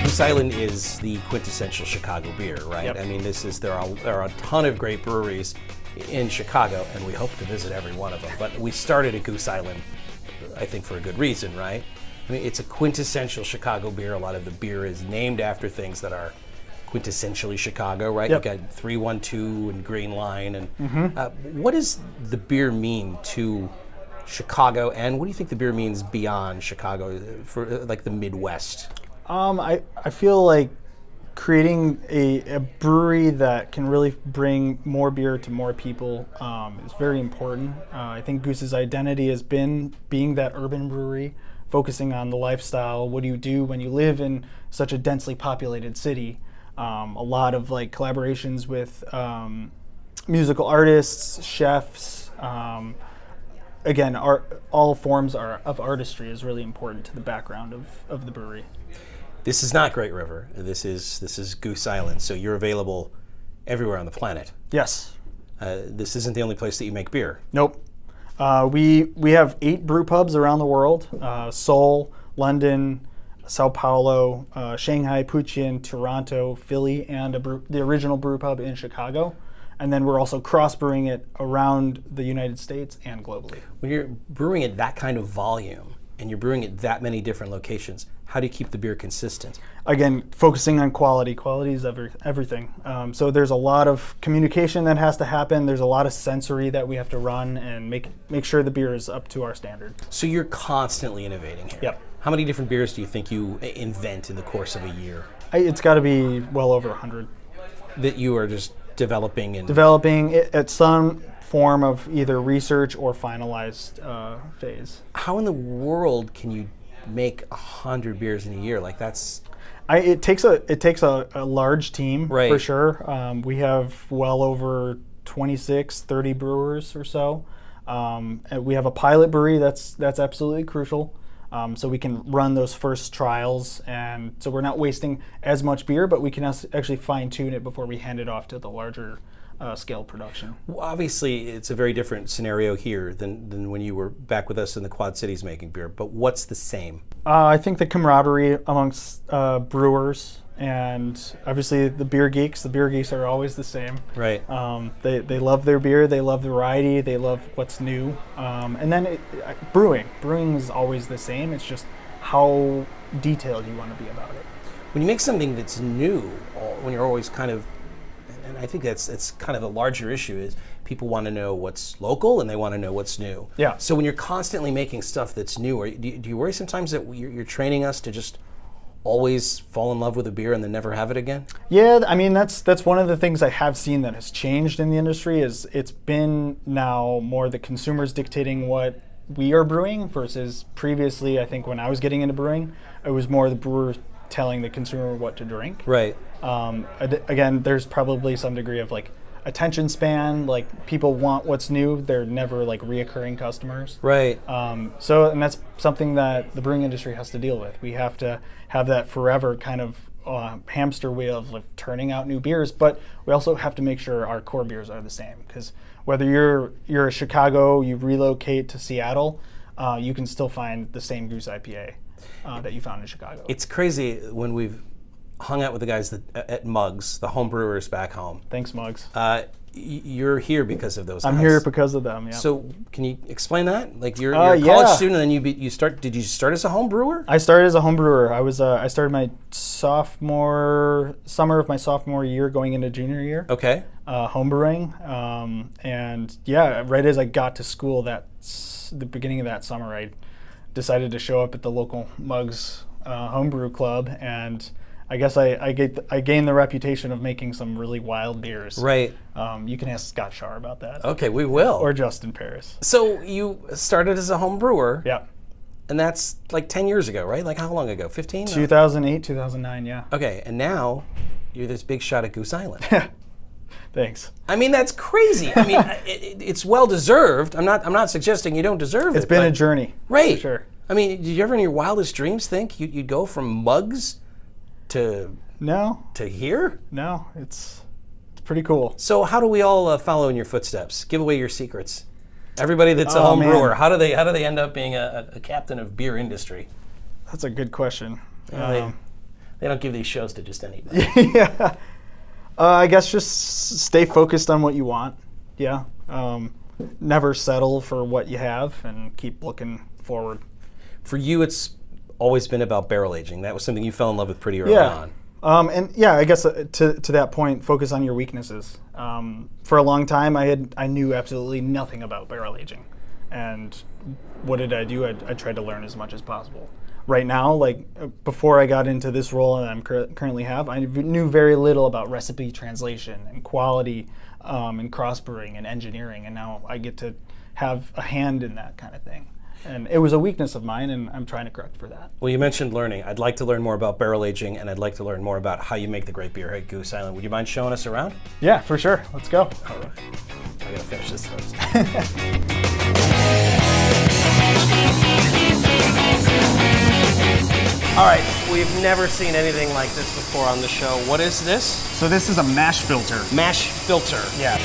Goose Island is the quintessential Chicago beer, right? Yep. I mean, there are a ton of great breweries in Chicago, and we hope to visit every one of them. But we started at Goose Island, I think, for a good reason, right? I mean, it's a quintessential Chicago beer. A lot of the beer is named after things that are quintessentially Chicago, right? Yep. You've got 312 and Green Line. And what does the beer mean to Chicago, and what do you think the beer means beyond Chicago for like the Midwest? I feel like creating a brewery that can really bring more beer to more people is very important. I think Goose's identity has been being that urban brewery, focusing on the lifestyle. What do you do when you live in such a densely populated city? A lot of like collaborations with musical artists, chefs. Again, all forms of artistry is really important to the background of the brewery. This is not Great River. This is Goose Island. So you're available everywhere on the planet. Yes. This isn't the only place that you make beer. Nope. We have 8 brew pubs around the world: Seoul, London, Sao Paulo, Shanghai, Puchin, Toronto, Philly, and the original brew pub in Chicago. And then we're also cross-brewing it around the United States and globally. When you're brewing at that kind of volume and you're brewing at that many different locations, how do you keep the beer consistent? Again, focusing on quality. Quality is everything. So there's a lot of communication that has to happen. There's a lot of sensory that we have to run and make sure the beer is up to our standard. So you're constantly innovating here. Yep. How many different beers do you think you invent in the course of a year? It's got to be well over 100. That you are just developing it at some form of either research or finalized phase. How in the world can you make 100 beers in a year? Like that's... It takes a large team, right, for sure. We have well over 26, 30 brewers or so. And we have a pilot brewery that's absolutely crucial. So we can run those first trials, and so we're not wasting as much beer, but we can actually fine-tune it before we hand it off to the larger scale production. Well, obviously, it's a very different scenario here than when you were back with us in the Quad Cities making beer, but what's the same? I think the camaraderie amongst brewers, and obviously the beer geeks are always the same. Right. They love their beer, they love the variety, they love what's new. And then brewing is always the same. It's just how detailed you want to be about it. When you make something that's new, when you're always kind of, and I think it's kind of the larger issue is people want to know what's local and they want to know what's new. Yeah. So when you're constantly making stuff that's new, do you worry sometimes that you're training us to just always fall in love with a beer and then never have it again? Yeah, I mean that's one of the things I have seen that has changed in the industry is it's been now more the consumers dictating what we are brewing versus previously. I think when I was getting into brewing, it was more the brewer telling the consumer what to drink. Right. Again, there's probably some degree of like attention span, like people want what's new, they're never like reoccurring customers. Right. And that's something that the brewing industry has to deal with. We have to have that forever kind of hamster wheel of like, turning out new beers, but we also have to make sure our core beers are the same, because whether you're a Chicago, you relocate to Seattle, you can still find the same Goose IPA that you found in Chicago. It's crazy when we've hung out with the guys at Muggs, the home brewers back home. Thanks, Muggs. You're here because of those guys. I'm here because of them, yeah. So can you explain that? Like you're a college student and then did you start as a home brewer? I started as a home brewer. I started my summer of my sophomore year going into junior year. Okay. Home brewing. And yeah, right as I got to school, the beginning of that summer, I decided to show up at the local Muggs homebrew club, and I guess I gained the reputation of making some really wild beers. Right. You can ask Scott Shar about that. Okay, we will. Or Justin Paris. So you started as a home brewer. Yeah. And that's like 10 years ago, right? Like how long ago? 15? 2008, 2009, yeah. Okay, and now you're this big shot at Goose Island. Thanks. I mean, that's crazy. I mean, it's well deserved. I'm not suggesting you don't deserve it. It's been a journey. Right. For sure. I mean, did you ever in your wildest dreams think you'd go from Muggs to here? No, it's pretty cool. So how do we all follow in your footsteps? Give away your secrets. Everybody that's a home brewer, how do they end up being a captain of beer industry? That's a good question. They don't give these shows to just anybody. Yeah. I guess just stay focused on what you want. Yeah. Never settle for what you have and keep looking forward. For you, it's always been about barrel aging. That was something you fell in love with pretty early on. And yeah, I guess to that point, focus on your weaknesses. For a long time, I knew absolutely nothing about barrel aging, and what did I do? I tried to learn as much as possible. Right now, like before I got into this role that I'm currently have, I knew very little about recipe translation and quality, and cross brewing and engineering, and now I get to have a hand in that kind of thing. And it was a weakness of mine, and I'm trying to correct for that. Well, you mentioned learning. I'd like to learn more about barrel aging, and I'd like to learn more about how you make the great beer at Goose Island. Would you mind showing us around? Yeah, for sure. Let's go. All right. I gotta finish this first. All right, we've never seen anything like this before on the show. What is this? So this is a mash filter. Mash filter. Yeah.